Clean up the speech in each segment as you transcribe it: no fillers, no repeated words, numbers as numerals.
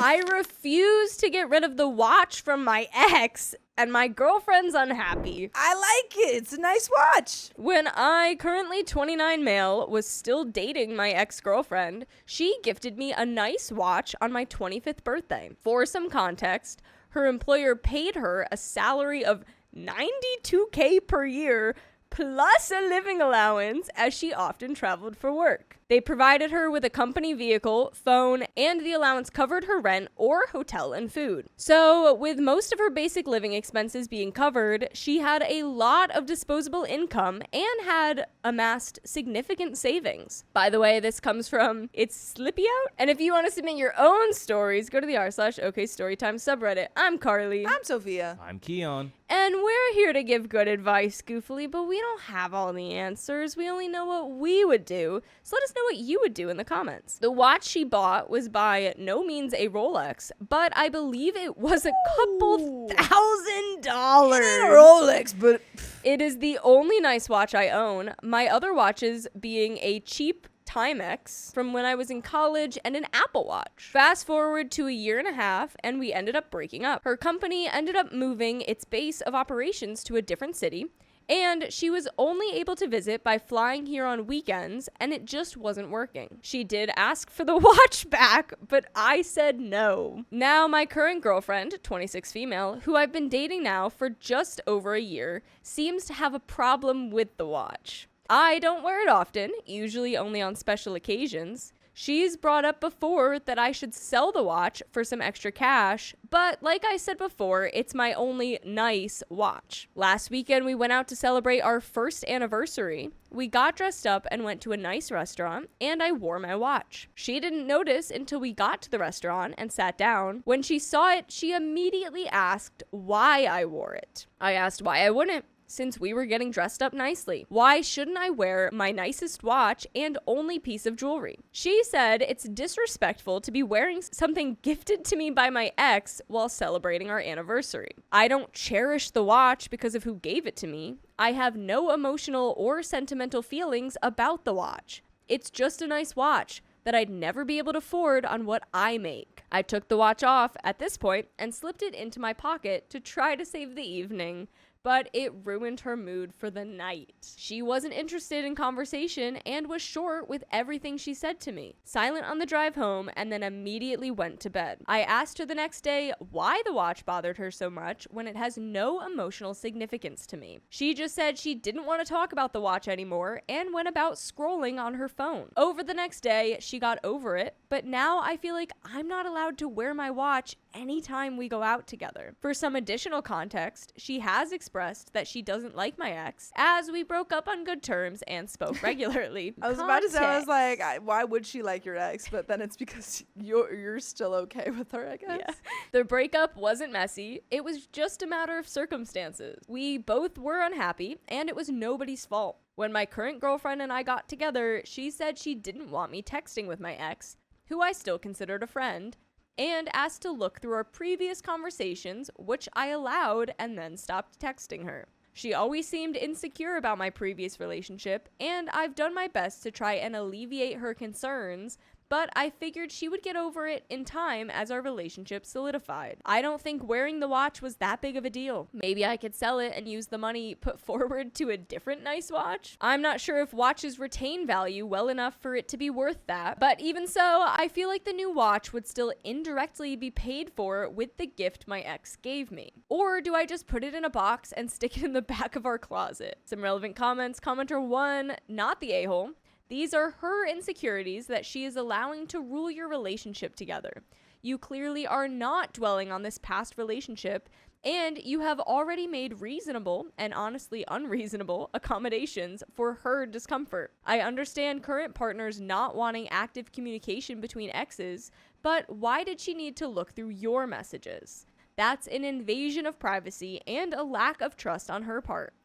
I refuse to get rid of the watch from my ex, and my girlfriend's unhappy. I like it. It's a nice watch. When I, currently 29 male, was still dating my ex-girlfriend, she gifted me a nice watch on my 25th birthday. For some context, her employer paid her a salary of $92K per year plus a living allowance, as she often traveled for work. They provided her with a company vehicle, phone, and the allowance covered her rent or hotel and food. So, with most of her basic living expenses being covered, she had a lot of disposable income and had amassed significant savings. By the way, this comes from It's Slippy Out. And if you want to submit your own stories, go to the r/OKStorytime subreddit. I'm Carly. I'm Sophia. I'm Keon. And we're here to give good advice, goofily, but we don't have all the answers. We only know what we would do. So let us know what you would do in the comments. The watch she bought was by no means a Rolex, but I believe it was a couple $1,000. It ain't a Rolex, but It is the only nice watch I own. My other watches being a cheap Timex from when I was in college and an Apple Watch. Fast forward to a year and a half and we ended up breaking up. Her company ended up moving its base of operations to a different city, and she was only able to visit by flying here on weekends, and it just wasn't working. She did ask for the watch back, but I said no. Now my current girlfriend, 26 female, who I've been dating now for just over a year, seems to have a problem with the watch. I don't wear it often, usually only on special occasions. She's brought up before that I should sell the watch for some extra cash, but like I said before, it's my only nice watch. Last weekend we went out to celebrate our first anniversary. We got dressed up and went to a nice restaurant, and I wore my watch. She didn't notice until we got to the restaurant and sat down. When she saw it, she immediately asked why I wore it. I asked why I wouldn't, since we were getting dressed up nicely. Why shouldn't I wear my nicest watch and only piece of jewelry? She said it's disrespectful to be wearing something gifted to me by my ex while celebrating our anniversary. I don't cherish the watch because of who gave it to me. I have no emotional or sentimental feelings about the watch. It's just a nice watch that I'd never be able to afford on what I make. I took the watch off at this point and slipped it into my pocket to try to save the evening, but it ruined her mood for the night. She wasn't interested in conversation and was short with everything she said to me, silent on the drive home, and then immediately went to bed. I asked her the next day why the watch bothered her so much when it has no emotional significance to me. She just said she didn't want to talk about the watch anymore and went about scrolling on her phone. Over the next day, she got over it, but now I feel like I'm not allowed to wear my watch anytime we go out together. For some additional context, she has expressed that she doesn't like my ex, as we broke up on good terms and spoke regularly. I was about to say, I was like, why would she like your ex? But then it's because you're still okay with her, I guess. Yeah. The breakup wasn't messy. It was just a matter of circumstances. We both were unhappy, and it was nobody's fault. When my current girlfriend and I got together, she said she didn't want me texting with my ex, who I still considered a friend, and asked to look through our previous conversations, which I allowed and then stopped texting her. She always seemed insecure about my previous relationship, and I've done my best to try and alleviate her concerns, but I figured she would get over it in time as our relationship solidified. I don't think wearing the watch was that big of a deal. Maybe I could sell it and use the money put forward to a different nice watch. I'm not sure if watches retain value well enough for it to be worth that, but even so, I feel like the new watch would still indirectly be paid for with the gift my ex gave me. Or do I just put it in a box and stick it in the back of our closet? Some relevant comments. Commenter 1, not the a-hole. These are her insecurities that she is allowing to rule your relationship together. You clearly are not dwelling on this past relationship, and you have already made reasonable and honestly unreasonable accommodations for her discomfort. I understand current partners not wanting active communication between exes, but why did she need to look through your messages? That's an invasion of privacy and a lack of trust on her part.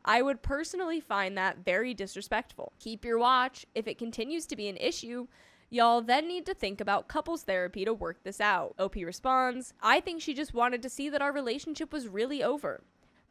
I would personally find that very disrespectful. Keep your watch. If it continues to be an issue, y'all then need to think about couples therapy to work this out. OP responds, I think she just wanted to see that our relationship was really over.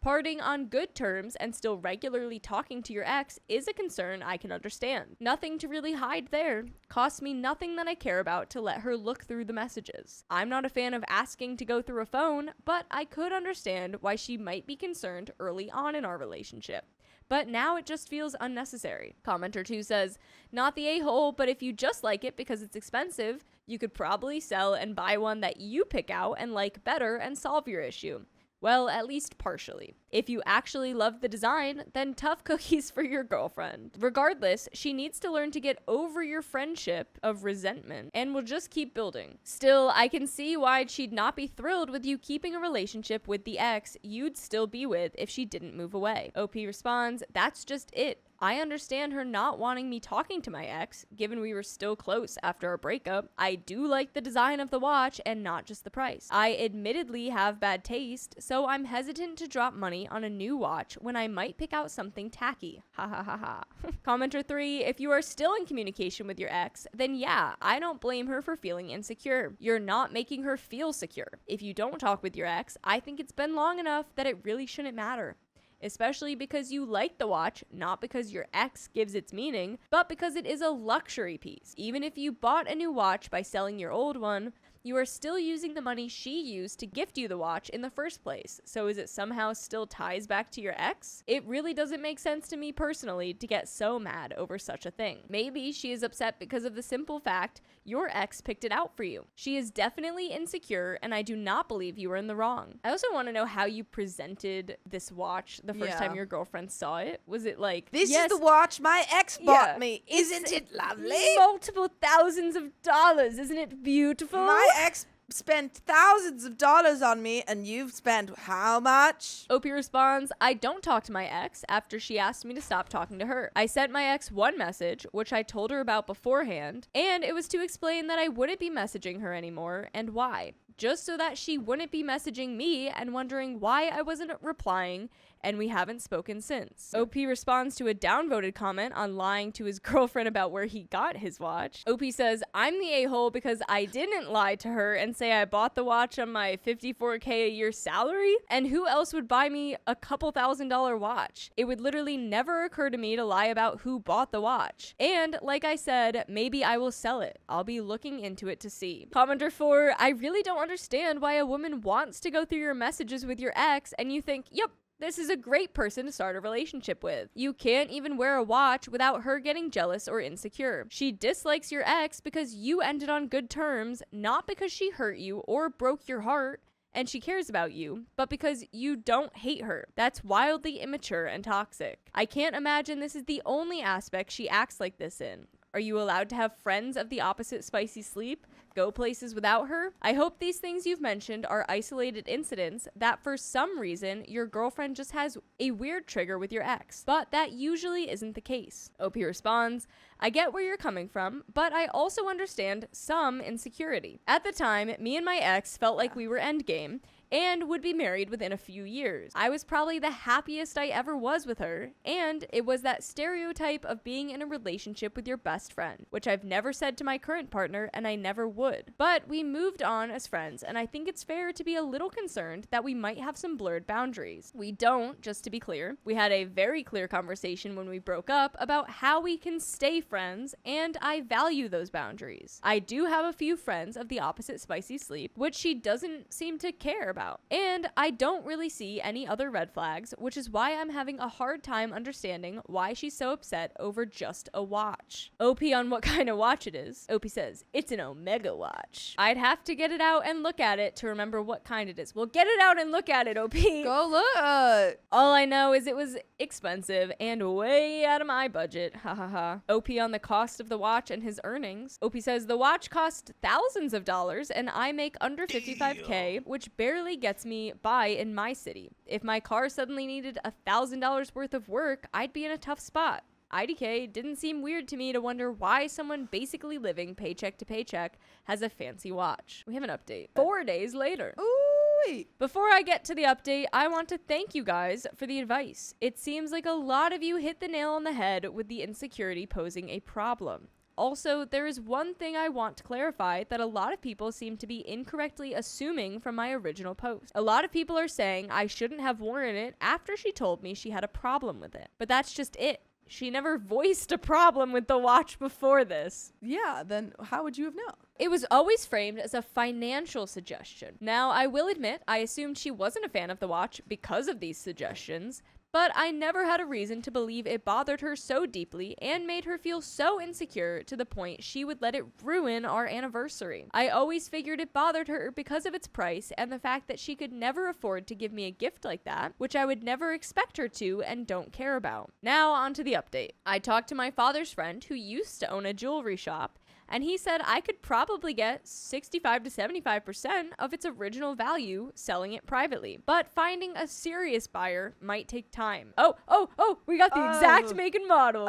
Parting on good terms and still regularly talking to your ex is a concern I can understand. Nothing to really hide there. Costs me nothing that I care about to let her look through the messages. I'm not a fan of asking to go through a phone, but I could understand why she might be concerned early on in our relationship. But now it just feels unnecessary. Commenter 2 says, not the a-hole, but if you just like it because it's expensive, you could probably sell and buy one that you pick out and like better and solve your issue. Well, at least partially. If you actually love the design, then tough cookies for your girlfriend. Regardless, she needs to learn to get over your friendship of resentment and will just keep building. Still, I can see why she'd not be thrilled with you keeping a relationship with the ex you'd still be with if she didn't move away. OP responds, that's just it. I understand her not wanting me talking to my ex, given we were still close after our breakup. I do like the design of the watch and not just the price. I admittedly have bad taste, so I'm hesitant to drop money on a new watch when I might pick out something tacky. Ha ha ha ha. Commenter 3, if you are still in communication with your ex, then yeah, I don't blame her for feeling insecure. You're not making her feel secure. If you don't talk with your ex, I think it's been long enough that it really shouldn't matter. Especially because you like the watch, not because your ex gives its meaning, but because it is a luxury piece. Even if you bought a new watch by selling your old one, you are still using the money she used to gift you the watch in the first place. So is it somehow still ties back to your ex? It really doesn't make sense to me personally to get so mad over such a thing. Maybe she is upset because of the simple fact your ex picked it out for you. She is definitely insecure, and I do not believe you were in the wrong. I also want to know how you presented this watch the first time your girlfriend saw it. Was it like, this is the watch my ex bought me. Isn't it lovely? Multiple thousands of dollars. Isn't it beautiful? My ex spent thousands of dollars on me, and you've spent how much? OP responds, I don't talk to my ex after she asked me to stop talking to her. I sent my ex one message, which I told her about beforehand, and it was to explain that I wouldn't be messaging her anymore and why. Just so that she wouldn't be messaging me and wondering why I wasn't replying, and we haven't spoken since. OP responds to a downvoted comment on lying to his girlfriend about where he got his watch. OP says, I'm the a-hole because I didn't lie to her and say I bought the watch on my $54K a year salary, and who else would buy me a couple $1,000 watch? It would literally never occur to me to lie about who bought the watch. And like I said, maybe I will sell it. I'll be looking into it to see. Commenter 4, I really don't understand why a woman wants to go through your messages with your ex and you think, yep, this is a great person to start a relationship with. You can't even wear a watch without her getting jealous or insecure. She dislikes your ex because you ended on good terms, not because she hurt you or broke your heart and she cares about you, but because you don't hate her. That's wildly immature and toxic. I can't imagine this is the only aspect she acts like this in. Are you allowed to have friends of the opposite spicy sleep? Go places without her? I hope these things you've mentioned are isolated incidents that for some reason your girlfriend just has a weird trigger with your ex, but that usually isn't the case. OP responds, I get where you're coming from, but I also understand some insecurity. At the time, me and my ex felt like we were endgame and would be married within a few years. I was probably the happiest I ever was with her, and it was that stereotype of being in a relationship with your best friend, which I've never said to my current partner and I never would. But we moved on as friends, and I think it's fair to be a little concerned that we might have some blurred boundaries. We don't, just to be clear. We had a very clear conversation when we broke up about how we can stay friends, and I value those boundaries. I do have a few friends of the opposite spicy sleep, which she doesn't seem to care about. And I don't really see any other red flags, which is why I'm having a hard time understanding why she's so upset over just a watch. OP on what kind of watch it is. OP says, it's an Omega watch. I'd have to get it out and look at it to remember what kind it is. Well, get it out and look at it, OP. Go look. All I know is it was expensive and way out of my budget. Ha ha ha. OP on the cost of the watch and his earnings. OP says the watch cost thousands of dollars and I make under $55K, which barely gets me by in my city. If my car suddenly needed $1,000 worth of work, I'd be in a tough spot. IDK didn't seem weird to me to wonder why someone basically living paycheck to paycheck has a fancy watch. We have an update 4 days later. Ooh. Before I get to the update, I want to thank you guys for the advice. It seems like a lot of you hit the nail on the head with the insecurity posing a problem. Also, there is one thing I want to clarify that a lot of people seem to be incorrectly assuming from my original post. A lot of people are saying I shouldn't have worn it after she told me she had a problem with it. But that's just it. She never voiced a problem with the watch before this. Yeah, then how would you have known? It was always framed as a financial suggestion. Now, I will admit, I assumed she wasn't a fan of the watch because of these suggestions, but I never had a reason to believe it bothered her so deeply and made her feel so insecure to the point she would let it ruin our anniversary. I always figured it bothered her because of its price and the fact that she could never afford to give me a gift like that, which I would never expect her to and don't care about. Now, on to the update. I talked to my father's friend who used to own a jewelry shop, and he said I could probably get 65 to 75% of its original value selling it privately. But finding a serious buyer might take time. Oh, we got the exact make and model.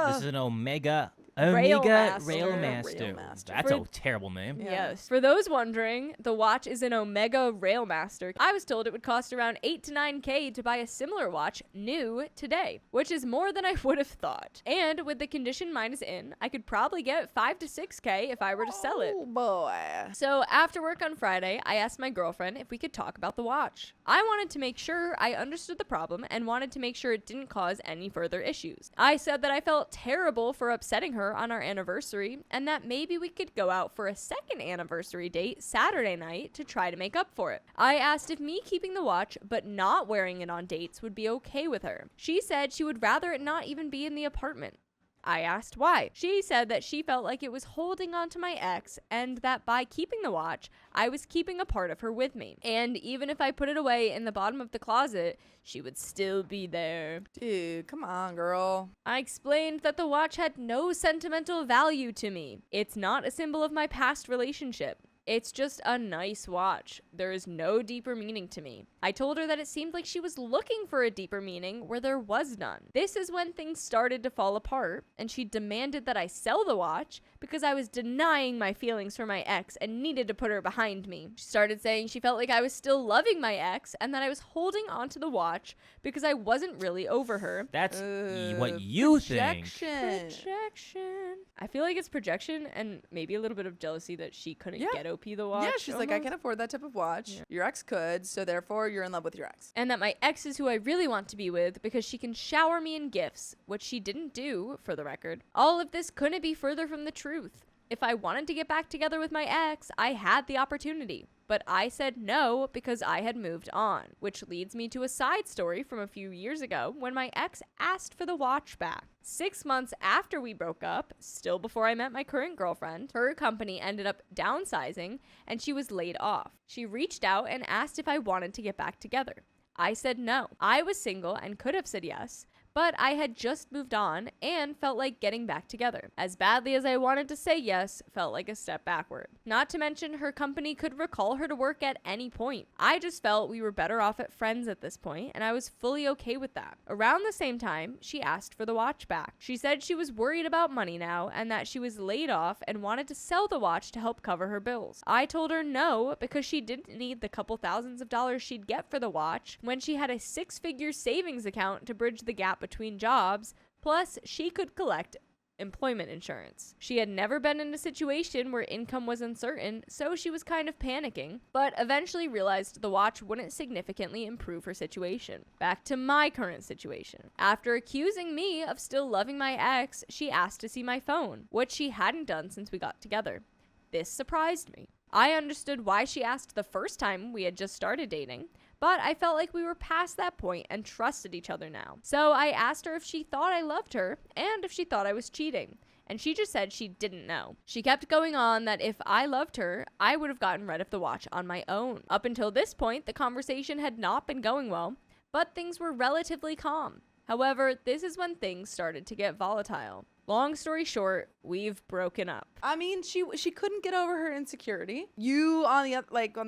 This is an Omega Railmaster. Railmaster. That's a terrible name. Yes. For those wondering, the watch is an Omega Railmaster. I was told it would cost around 8 to 9K to buy a similar watch new today, which is more than I would have thought. And with the condition mine is in, I could probably get 5 to 6K if I were to sell it. Oh boy. So after work on Friday, I asked my girlfriend if we could talk about the watch. I wanted to make sure I understood the problem and wanted to make sure it didn't cause any further issues. I said that I felt terrible for upsetting her on our anniversary and that maybe we could go out for a second anniversary date Saturday night to try to make up for it. I asked if me keeping the watch but not wearing it on dates would be okay with her. She said she would rather it not even be in the apartment. I asked why. She said that she felt like it was holding on to my ex and that by keeping the watch, I was keeping a part of her with me. And even if I put it away in the bottom of the closet, she would still be there. Dude, come on, girl. I explained that the watch had no sentimental value to me. It's not a symbol of my past relationship. It's just a nice watch. There is no deeper meaning to me. I told her that it seemed like she was looking for a deeper meaning where there was none. This is when things started to fall apart, and she demanded that I sell the watch because I was denying my feelings for my ex and needed to put her behind me. She started saying she felt like I was still loving my ex and that I was holding onto the watch because I wasn't really over her. That's what you think. Projection. I feel like it's projection and maybe a little bit of jealousy that she couldn't get OP the watch. Yeah, she's like, I can't afford that type of watch. Yeah. Your ex could, so therefore you're in love with your ex. And that my ex is who I really want to be with because she can shower me in gifts, which she didn't do, for the record. All of this couldn't be further from the truth. If I wanted to get back together with my ex, I had the opportunity. But I said no because I had moved on, which leads me to a side story from a few years ago when my ex asked for the watch back. 6 months after we broke up, still before I met my current girlfriend, her company ended up downsizing and she was laid off. She reached out and asked if I wanted to get back together. I said no. I was single and could have said yes, but I had just moved on and felt like getting back together. As badly as I wanted to say yes, felt like a step backward. Not to mention her company could recall her to work at any point. I just felt we were better off at friends at this point, and I was fully okay with that. Around the same time, she asked for the watch back. She said she was worried about money now and that she was laid off and wanted to sell the watch to help cover her bills. I told her no because she didn't need the couple thousands of dollars she'd get for the watch when she had a 6-figure savings account to bridge the gap between jobs, plus she could collect employment insurance. She had never been in a situation where income was uncertain, so she was kind of panicking, but eventually realized the watch wouldn't significantly improve her situation. Back to my current situation. After accusing me of still loving my ex, she asked to see my phone, which she hadn't done since we got together. This surprised me. I understood why she asked the first time we had just started dating, but I felt like we were past that point and trusted each other now. So I asked her if she thought I loved her and if she thought I was cheating. And she just said she didn't know. She kept going on that if I loved her, I would have gotten rid of the watch on my own. Up until this point, the conversation had not been going well, but things were relatively calm. However, this is when things started to get volatile. Long story short, we've broken up. I mean, she couldn't get over her insecurity. You on the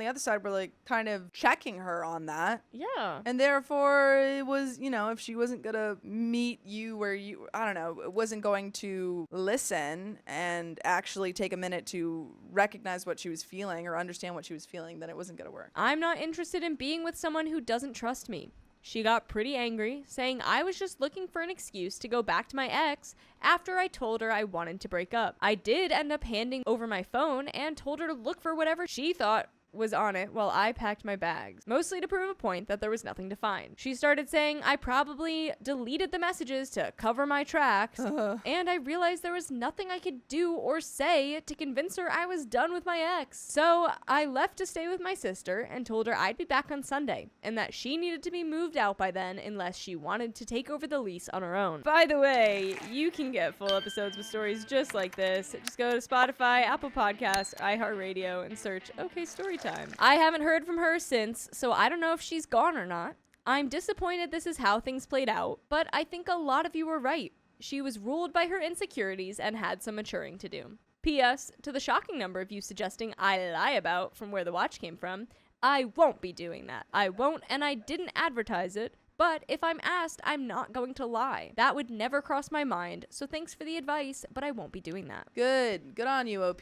other side were like kind of checking her on that. Yeah. And therefore it was, if she wasn't going to meet you where you, I don't know, wasn't going to listen and actually take a minute to recognize what she was feeling or understand what she was feeling, then it wasn't going to work. I'm not interested in being with someone who doesn't trust me. She got pretty angry, saying I was just looking for an excuse to go back to my ex after I told her I wanted to break up. I did end up handing over my phone and told her to look for whatever she thought was on it while I packed my bags, mostly to prove a point that there was nothing to find. She started saying I probably deleted the messages to cover my tracks, and I realized there was nothing I could do or say to convince her I was done with my ex. So I left to stay with my sister and told her I'd be back on Sunday, and that she needed to be moved out by then unless she wanted to take over the lease on her own. By the way, you can get full episodes with stories just like this. Just go to Spotify, Apple Podcasts, iHeartRadio, and search OK Storytime. I haven't heard from her since, so I don't know if she's gone or not. I'm disappointed this is how things played out, but I think a lot of you were right. She was ruled by her insecurities and had some maturing to do. P.S. To the shocking number of you suggesting I lie about from where the watch came from, I won't be doing that. I won't, and I didn't advertise it, but if I'm asked, I'm not going to lie. That would never cross my mind, so thanks for the advice, but I won't be doing that. Good on you, OP.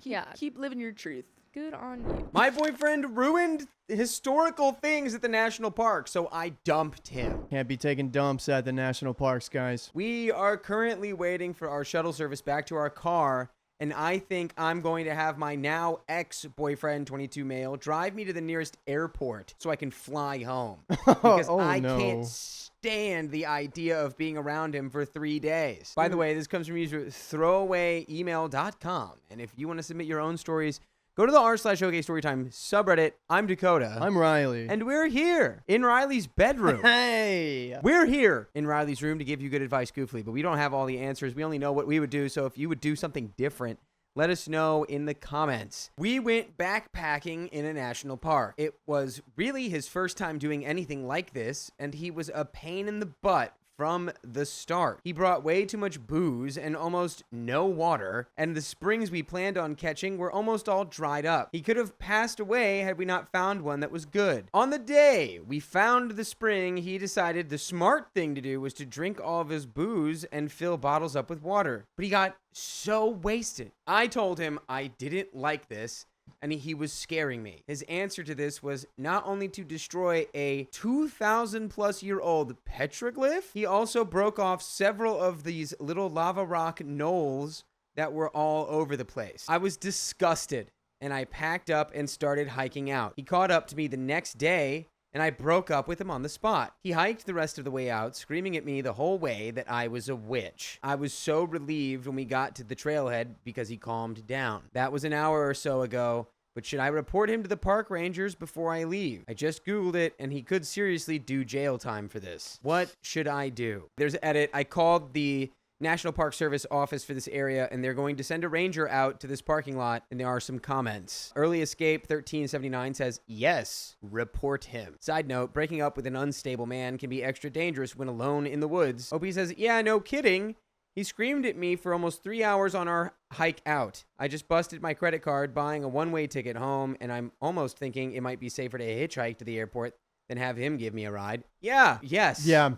Yeah. Keep living your truth. Good on you. My boyfriend ruined historical things at the national park, so I dumped him. Can't be taking dumps at the national parks, guys. We are currently waiting for our shuttle service back to our car, and I think I'm going to have my now ex-boyfriend, 22 male, drive me to the nearest airport so I can fly home. Because I can't stand the idea of being around him for 3 days. By the way, this comes from user throwawayemail.com, and if you want to submit your own stories, go to the r/OK Storytime subreddit. I'm Dakota. I'm Riley. And we're here in Riley's bedroom. Hey! We're here in Riley's room to give you good advice, Goofly, but we don't have all the answers. We only know what we would do, so if you would do something different, let us know in the comments. We went backpacking in a national park. It was really his first time doing anything like this, and he was a pain in the butt from the start. He brought way too much booze and almost no water, and the springs we planned on catching were almost all dried up. He could have passed away had we not found one that was good. On the day we found the spring, he decided the smart thing to do was to drink all of his booze and fill bottles up with water. But he got so wasted. I told him I didn't like this, and he was scaring me. His answer to this was not only to destroy a 2,000-plus-year-old petroglyph, he also broke off several of these little lava rock knolls that were all over the place. I was disgusted, and I packed up and started hiking out. He caught up to me the next day, and I broke up with him on the spot. He hiked the rest of the way out, screaming at me the whole way that I was a witch. I was so relieved when we got to the trailhead because he calmed down. That was an hour or so ago, but should I report him to the park rangers before I leave? I just Googled it, and he could seriously do jail time for this. What should I do? There's an edit. I called the National Park Service office for this area, and they're going to send a ranger out to this parking lot, and there are some comments. Early Escape 1379 says, yes, report him. Side note, breaking up with an unstable man can be extra dangerous when alone in the woods. OP says, yeah, no kidding. He screamed at me for almost 3 hours on our hike out. I just busted my credit card buying a one-way ticket home, and I'm almost thinking it might be safer to hitchhike to the airport than have him give me a ride. Yes. Yeah.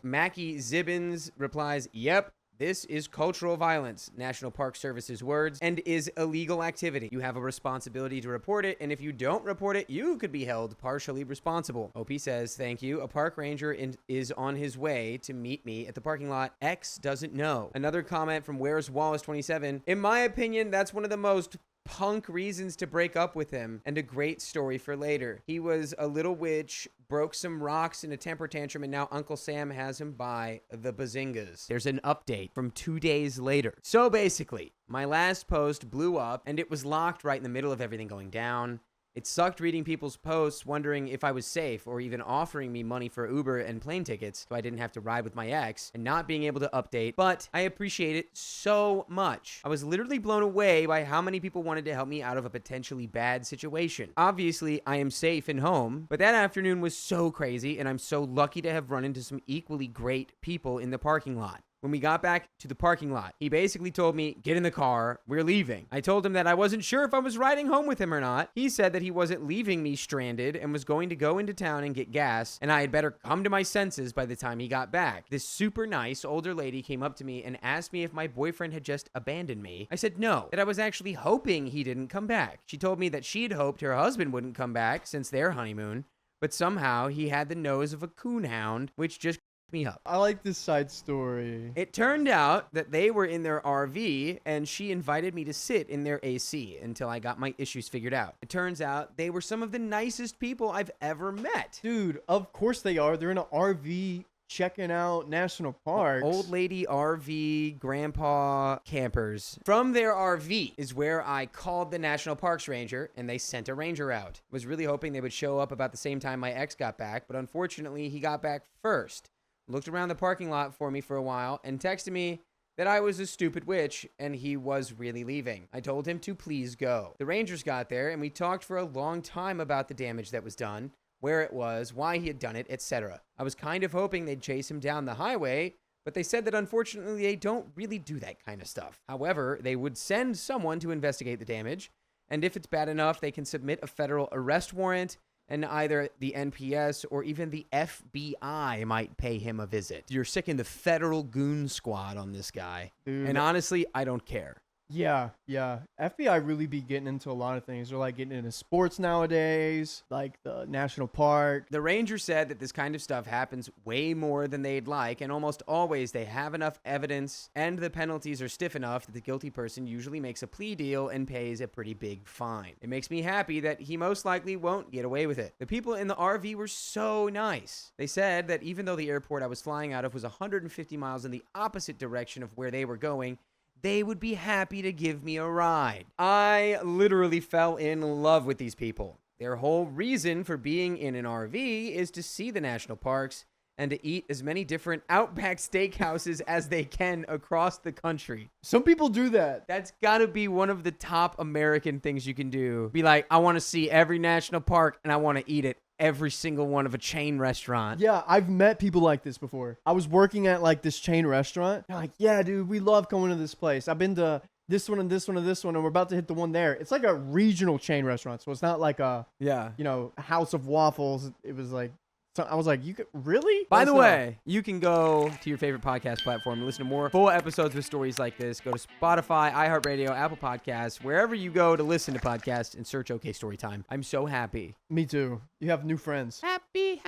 Mackie Zibbins replies, yep. This is cultural violence, National Park Service's words, and is illegal activity. You have a responsibility to report it, and if you don't report it, you could be held partially responsible. OP says, thank you. A park ranger is on his way to meet me at the parking lot. X doesn't know. Another comment from Where's Wallace 27. In my opinion, that's one of the most punk reasons to break up with him, and a great story for later. He was a little witch, broke some rocks in a temper tantrum, and now Uncle Sam has him by the bazingas. There's an update from 2 days later. So basically, my last post blew up, and it was locked right in the middle of everything going down. It sucked reading people's posts wondering if I was safe, or even offering me money for Uber and plane tickets so I didn't have to ride with my ex, and not being able to update, but I appreciate it so much. I was literally blown away by how many people wanted to help me out of a potentially bad situation. Obviously, I am safe and home, but that afternoon was so crazy, and I'm so lucky to have run into some equally great people in the parking lot. When we got back to the parking lot, he basically told me, get in the car, we're leaving. I told him that I wasn't sure if I was riding home with him or not. He said that he wasn't leaving me stranded and was going to go into town and get gas, and I had better come to my senses by the time he got back. This super nice older lady came up to me and asked me if my boyfriend had just abandoned me. I said no, that I was actually hoping he didn't come back. She told me that she'd hoped her husband wouldn't come back since their honeymoon. but somehow he had the nose of a coonhound, which just me up. I like this side story. It turned out that they were in their RV, and she invited me to sit in their AC until I got my issues figured out. It turns out they were some of the nicest people I've ever met. Dude, of course they are. They're in an RV checking out national parks. Old lady RV grandpa campers. From their RV is where I called the National Parks Ranger, and they sent a ranger out. Was really hoping they would show up about the same time my ex got back, but unfortunately he got back first. Looked around the parking lot for me for a while and texted me that I was a stupid witch and he was really leaving. I told him to please go. The Rangers got there and we talked for a long time about the damage that was done, where it was, why he had done it, etc. I was kind of hoping they'd chase him down the highway, but they said that unfortunately they don't really do that kind of stuff. However, they would send someone to investigate the damage, and if it's bad enough, they can submit a federal arrest warrant, and either the NPS or even the FBI might pay him a visit. You're sick in the federal goon squad on this guy. Dude. And honestly, I don't care. Yeah. FBI really be getting into a lot of things. They're like getting into sports nowadays, like the national park. The ranger said that this kind of stuff happens way more than they'd like, and almost always they have enough evidence and the penalties are stiff enough that the guilty person usually makes a plea deal and pays a pretty big fine. It makes me happy that he most likely won't get away with it. The people in the RV were so nice. They said that even though the airport I was flying out of was 150 miles in the opposite direction of where they were going, they would be happy to give me a ride. I literally fell in love with these people. Their whole reason for being in an RV is to see the national parks and to eat as many different Outback steakhouses as they can across the country. Some people do that. That's got to be one of the top American things you can do. Be like, I want to see every national park and I want to eat at every single one of a chain restaurant. Yeah, I've met people like this before. I was working at like this chain restaurant. They're like, yeah, dude, we love coming to this place. I've been to this one and this one and this one, and we're about to hit the one there. It's like a regional chain restaurant, so it's not like a, a House of Waffles. It was like, so I was like, you could really? By the way, you can go to your favorite podcast platform and listen to more full episodes with stories like this. Go to Spotify, iHeartRadio, Apple Podcasts, wherever you go to listen to podcasts, and search OK Storytime. I'm so happy. Me too. You have new friends. Happy.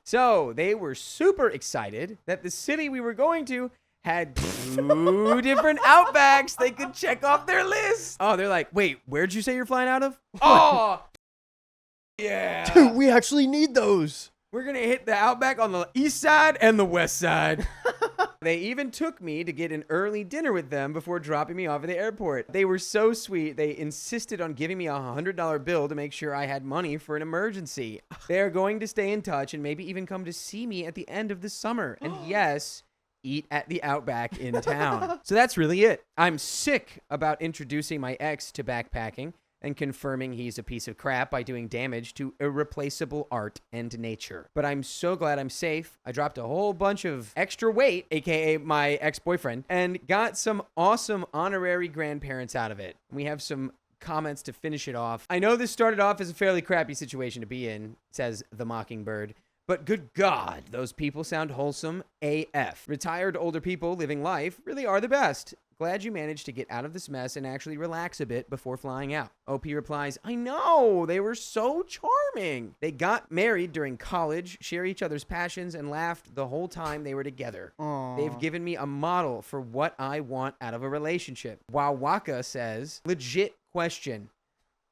So they were super excited that the city we were going to had 2 different Outbacks they could check off their list. Oh, they're like, wait, where'd you say you're flying out of? Oh, yeah. Dude, we actually need those. We're going to hit the Outback on the east side and the west side. They even took me to get an early dinner with them before dropping me off at the airport. They were so sweet. They insisted on giving me a $100 bill to make sure I had money for an emergency. They are going to stay in touch and maybe even come to see me at the end of the summer. And yes, eat at the Outback in town. So that's really it. I'm sick about introducing my ex to backpacking and confirming he's a piece of crap by doing damage to irreplaceable art and nature. But I'm so glad I'm safe. I dropped a whole bunch of extra weight, aka my ex-boyfriend, and got some awesome honorary grandparents out of it. We have some comments to finish it off. I know this started off as a fairly crappy situation to be in, says the Mockingbird, but good God, those people sound wholesome AF. Retired older people living life really are the best. Glad you managed to get out of this mess and actually relax a bit before flying out. OP replies, I know, they were so charming. They got married during college, share each other's passions, and laughed the whole time they were together. Aww. They've given me a model for what I want out of a relationship. While Waka says, legit question,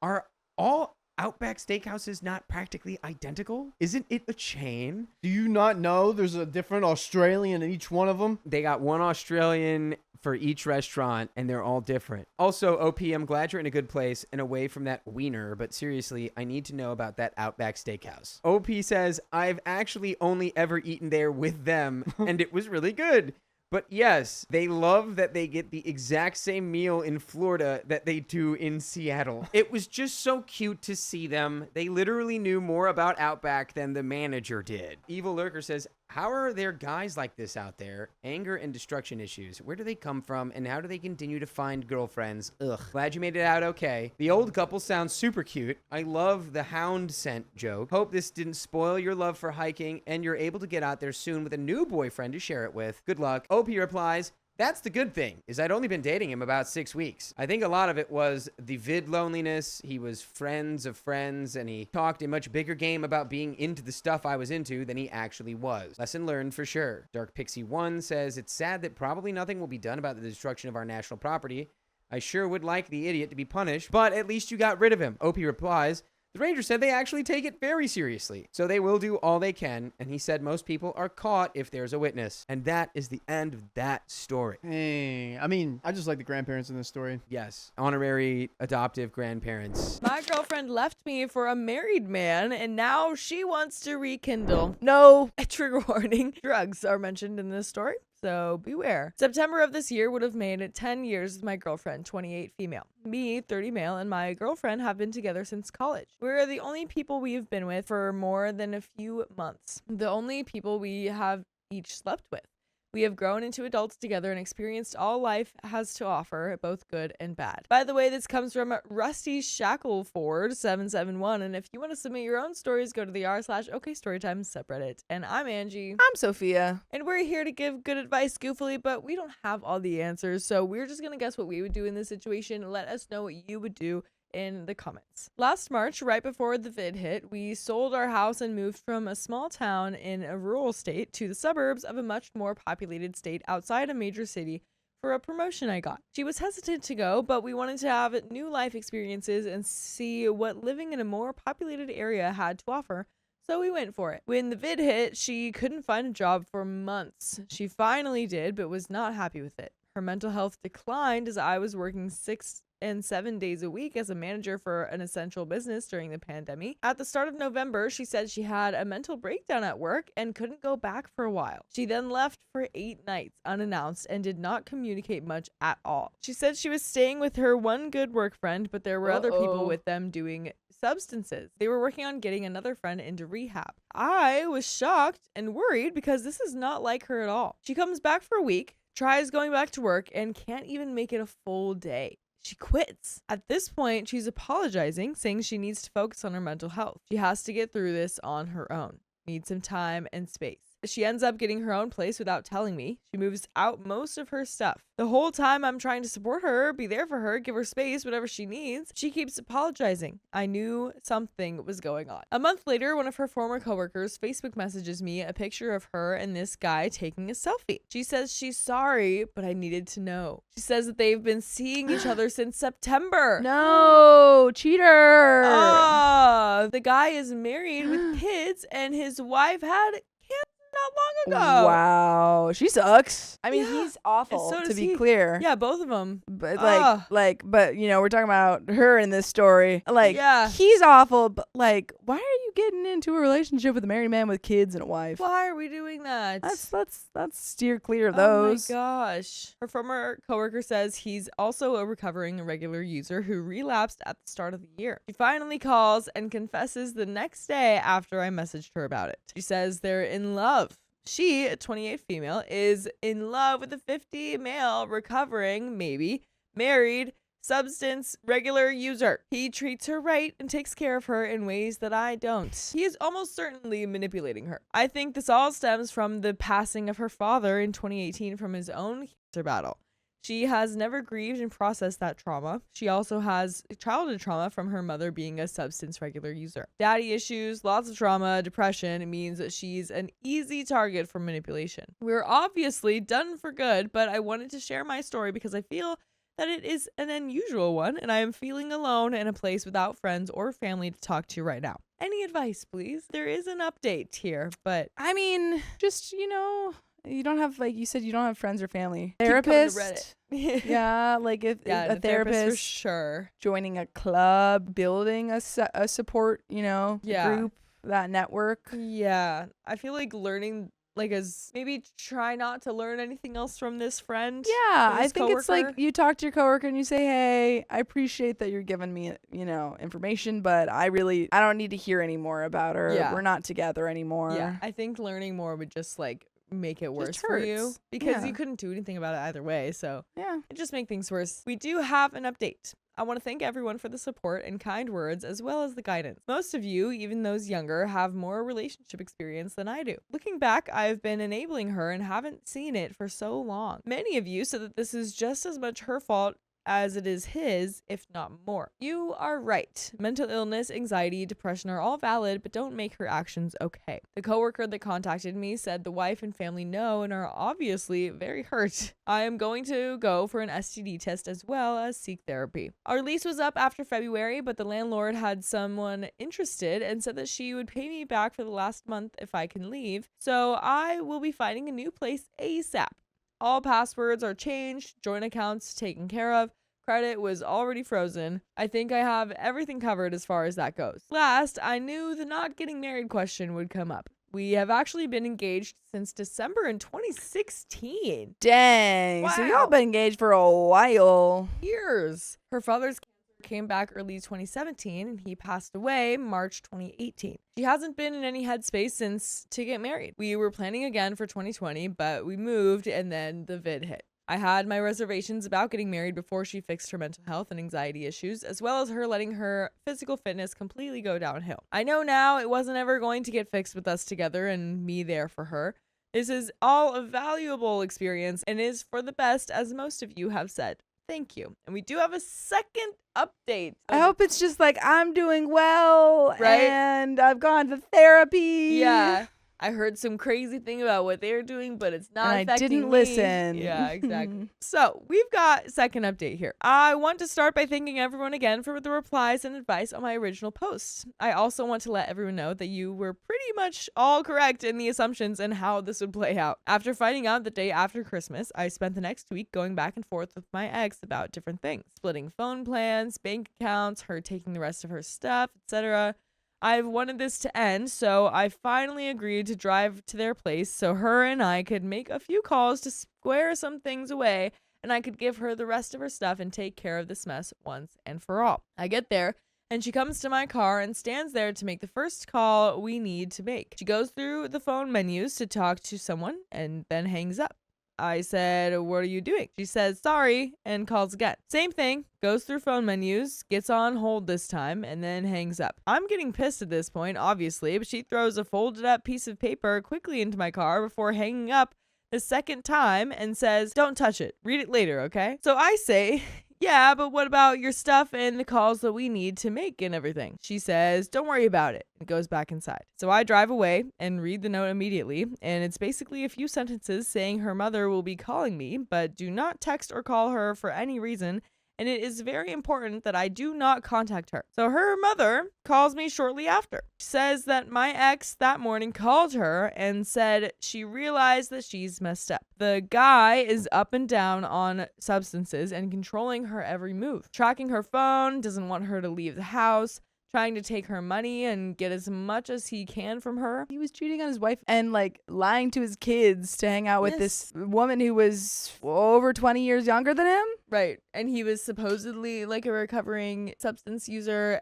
are all Outback steakhouses not practically identical? Isn't it a chain? Do you not know there's a different Australian in each one of them? They got one Australian for each restaurant, and they're all different. Also, OP, I'm glad you're in a good place and away from that wiener, but seriously, I need to know about that Outback Steakhouse. OP says, I've actually only ever eaten there with them, and it was really good. But yes, they love that they get the exact same meal in Florida that they do in Seattle. It was just so cute to see them. They literally knew more about Outback than the manager did. Evil Lurker says, how are there guys like this out there? Anger and destruction issues. Where do they come from and how do they continue to find girlfriends? Ugh. Glad you made it out okay. The old couple sounds super cute. I love the hound scent joke. Hope this didn't spoil your love for hiking and you're able to get out there soon with a new boyfriend to share it with. Good luck. OP replies, That's the good thing, is I'd only been dating him about 6 weeks. I think a lot of it was the vid loneliness. He was friends of friends, and he talked a much bigger game about being into the stuff I was into than he actually was. Lesson learned for sure. Dark Pixie 1 says, it's sad that probably nothing will be done about the destruction of our national property. I sure would like the idiot to be punished, but at least you got rid of him. OP replies, the Ranger said they actually take it very seriously, so they will do all they can, and he said most people are caught if there's a witness. And that is the end of that story. Hey, I mean, I just like the grandparents in this story. Yes, honorary adoptive grandparents. My girlfriend left me for a married man, and now she wants to rekindle. No, trigger warning, drugs are mentioned in this story, so beware. September of this year would have made it 10 years with my girlfriend, 28 female. Me, 30 male, and my girlfriend have been together since college. We're the only people we've been with for more than a few months. The only people we have each slept with. We have grown into adults together and experienced all life has to offer, both good and bad. By the way, this comes from Rusty Shackleford 771, and if you want to submit your own stories, go to the r/OKStorytime subreddit. And I'm Angie. I'm Sophia. And we're here to give good advice goofily, but we don't have all the answers, so we're just going to guess what we would do in this situation. Let us know what you would do in the comments. Last March, right before the vid hit, we sold our house and moved from a small town in a rural state to the suburbs of a much more populated state outside a major city for a promotion I got. She was hesitant to go, but we wanted to have new life experiences and see what living in a more populated area had to offer. So we went for it. When the vid hit, she couldn't find a job for months. She finally did, but was not happy with it. Her mental health declined as I was working 6 and 7 days a week as a manager for an essential business during the pandemic. At the start of November, she said she had a mental breakdown at work and couldn't go back for a while. She then left for 8 nights unannounced and did not communicate much at all. She said she was staying with her one good work friend, but there were other people with them doing substances. They were working on getting another friend into rehab. I was shocked and worried because this is not like her at all. She comes back for a week, tries going back to work, and can't even make it a full day. She quits. At this point, she's apologizing, saying she needs to focus on her mental health. She has to get through this on her own. Needs some time and space. She ends up getting her own place without telling me. She moves out most of her stuff. The whole time I'm trying to support her, be there for her, give her space, whatever she needs, she keeps apologizing. I knew something was going on. A month later, one of her former coworkers Facebook messages me a picture of her and this guy taking a selfie. She says she's sorry, but I needed to know. She says that they've been seeing each other since September. No, cheater. The guy is married with kids and his wife had not long ago. Wow, she sucks. I mean, Yeah. he's awful. So to does be he. clear, Yeah, both of them. but Ugh. but you know, we're talking about her in this story. Like, Yeah. he's awful, but like, why are you getting into a relationship with a married man with kids and a wife? Why are we doing that? Let's steer clear of those. Oh my gosh. Her former coworker says he's also a recovering regular user who relapsed at the start of the year. She finally calls and confesses the next day after I messaged her about it. She says they're in love. She, a 28 female, is in love with a 50 male recovering, maybe, married, substance regular user. He treats her right and takes care of her in ways that I don't. He is almost certainly manipulating her. I think this all stems from the passing of her father in 2018 from his own cancer battle. She has never grieved and processed that trauma. She also has childhood trauma from her mother being a substance regular user. Daddy issues, lots of trauma, depression means that she's an easy target for manipulation. We're obviously done for good, but I wanted to share my story because I feel that it is an unusual one and I am feeling alone in a place without friends or family to talk to right now. Any advice, please? There is an update here, but I mean, just, you know, you don't have, like you said, you don't have friends or family. keep coming to Therapist. Reddit. Yeah, like if Yeah, a the therapist for therapist, sure. joining a club, building a support, you know, Yeah. group, that network. Yeah, I feel like learning, like, as maybe try not to learn anything else from this friend. Yeah, or I this think it's like coworker. you talk to your coworker and you say, "Hey, I appreciate that you're giving me, you know, information, but I don't need to hear any more about her. Yeah. We're not together anymore." Yeah, I think learning more would just like make it worse Just for you hurts. because Yeah. you couldn't do anything about it either way. So Yeah. it just make things worse. We do have an update. I want to thank everyone for the support and kind words as well as the guidance. Most of you, even those younger, have more relationship experience than I do. Looking back, I've been enabling her and haven't seen it for so long. Many of you said that this is just as much her fault as it is his, if not more. You are right. Mental illness, anxiety, depression are all valid, but don't make her actions okay. The coworker that contacted me said the wife and family know and are obviously very hurt. I am going to go for an STD test as well as seek therapy. Our lease was up after February, but the landlord had someone interested and said that she would pay me back for the last month if I can leave. So I will be finding a new place ASAP. All passwords are changed, joint accounts taken care of. Credit was already frozen. I think I have everything covered as far as that goes. Last, I knew the not getting married question would come up. We have actually been engaged since December in 2016. Dang. So Wow. y'all been engaged for a while. Years. Her father's cancer came back early 2017 and he passed away March 2018. She hasn't been in any headspace since to get married. We were planning again for 2020, but we moved and then the vid hit. I had my reservations about getting married before she fixed her mental health and anxiety issues, as well as her letting her physical fitness completely go downhill. I know now it wasn't ever going to get fixed with us together and me there for her. This is all a valuable experience and is for the best, as most of you have said. Thank you. And we do have a second update. I hope it's just like I'm doing well, Right? and I've gone to therapy. Yeah. I heard some crazy thing about what they're doing, but it's not And I affecting didn't me. listen. Yeah, exactly. So we've got a second update here. I want to start by thanking everyone again for the replies and advice on my original posts. I also want to let everyone know that you were pretty much all correct in the assumptions and how this would play out. After finding out the day after Christmas, I spent the next week going back and forth with my ex about different things. Splitting phone plans, bank accounts, her taking the rest of her stuff, etc. I've wanted this to end, so I finally agreed to drive to their place so her and I could make a few calls to square some things away and I could give her the rest of her stuff and take care of this mess once and for all. I get there and she comes to my car and stands there to make the first call we need to make. She goes through the phone menus to talk to someone and then hangs up. I said, "What are you doing?" She says, "Sorry," and calls again. Same thing, goes through phone menus, gets on hold this time, and then hangs up. I'm getting pissed at this point, obviously, but she throws a folded up piece of paper quickly into my car before hanging up the second time and says, "Don't touch it. Read it later, okay?" So I say, "Yeah, but what about your stuff and the calls that we need to make and everything?" She says, "Don't worry about it," and goes back inside. So I drive away and read the note immediately, and it's basically a few sentences saying her mother will be calling me, but do not text or call her for any reason, and it is very important that I do not contact her. So her mother calls me shortly after. She says that my ex that morning called her and said she realized that she's messed up. The guy is up and down on substances and controlling her every move. Tracking her phone, doesn't want her to leave the house, trying to take her money and get as much as he can from her. He was cheating on his wife and like lying to his kids to hang out with this woman who was over 20 years younger than him. Right. And he was supposedly like a recovering substance user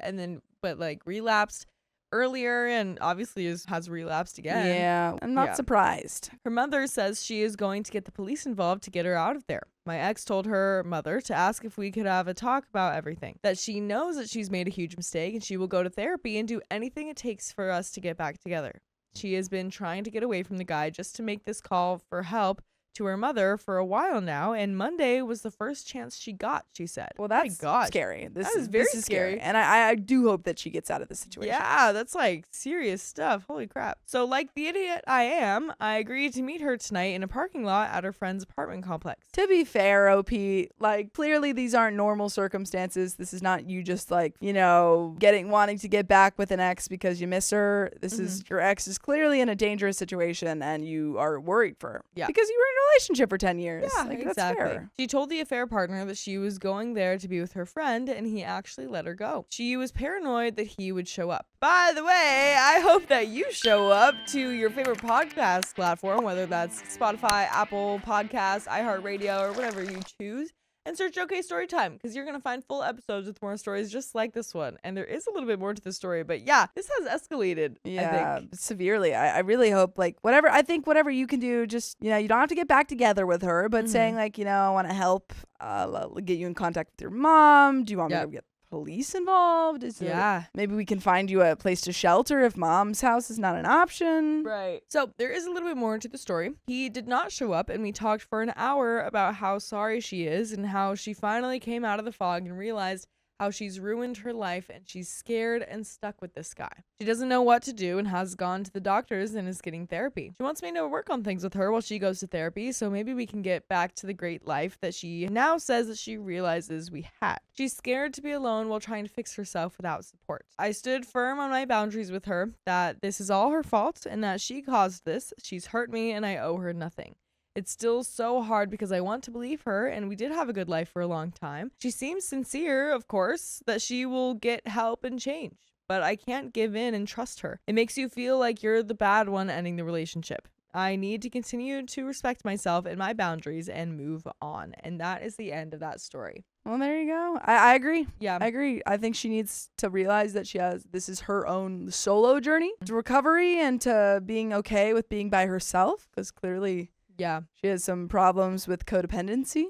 but like relapsed earlier and obviously has relapsed again. Yeah, I'm not surprised. Her mother says she is going to get the police involved to get her out of there. My ex told her mother to ask if we could have a talk about everything, that she knows that she's made a huge mistake and she will go to therapy and do anything it takes for us to get back together. She has been trying to get away from the guy just to make this call for help to her mother for a while now, and Monday was the first chance she got, she said. Well, that's my gosh. scary. This That is very is scary. And I do hope that she gets out of this situation. Yeah, that's like serious stuff. Holy crap. So like the idiot I am, I agreed to meet her tonight in a parking lot at her friend's apartment complex. To be fair, OP, like clearly these aren't normal circumstances. This is not you just like, wanting to get back with an ex because you miss her. This is your ex is clearly in a dangerous situation and you are worried for her. Yeah. Because you were in a relationship for 10 years. Yeah, like, exactly. That's fair. She told the affair partner that she was going there to be with her friend, and he actually let her go. She was paranoid that he would show up. By the way, I hope that you show up to your favorite podcast platform, whether that's Spotify, Apple Podcasts, iHeartRadio, or whatever you choose, and search OK Storytime because you're going to find full episodes with more stories just like this one. And there is a little bit more to the story, but yeah, this has escalated. Yeah, I think. severely. I really hope, like, whatever you can do, just, you know, you don't have to get back together with her, but saying, like, you know, I want to help get you in contact with your mom. Do you want me to get police involved? Maybe we can find you a place to shelter if mom's house is not an option. Right. So there is a little bit more to the story. He did not show up, and we talked for an hour about how sorry she is and how she finally came out of the fog and realized how she's ruined her life and she's scared and stuck with this guy. She doesn't know what to do and has gone to the doctors and is getting therapy. She wants me to work on things with her while she goes to therapy, so maybe we can get back to the great life that she now says that she realizes we had. She's scared to be alone while trying to fix herself without support. I stood firm on my boundaries with her, that this is all her fault and that she caused this. She's hurt me and I owe her nothing. It's still so hard because I want to believe her, and we did have a good life for a long time. She seems sincere, of course, that she will get help and change, but I can't give in and trust her. It makes you feel like you're the bad one ending the relationship. I need to continue to respect myself and my boundaries and move on. And that is the end of that story. Well, there you go. I agree. Yeah. I agree. I think she needs to realize that this is her own solo journey to recovery and to being okay with being by herself, because clearly... Yeah. She has some problems with codependency.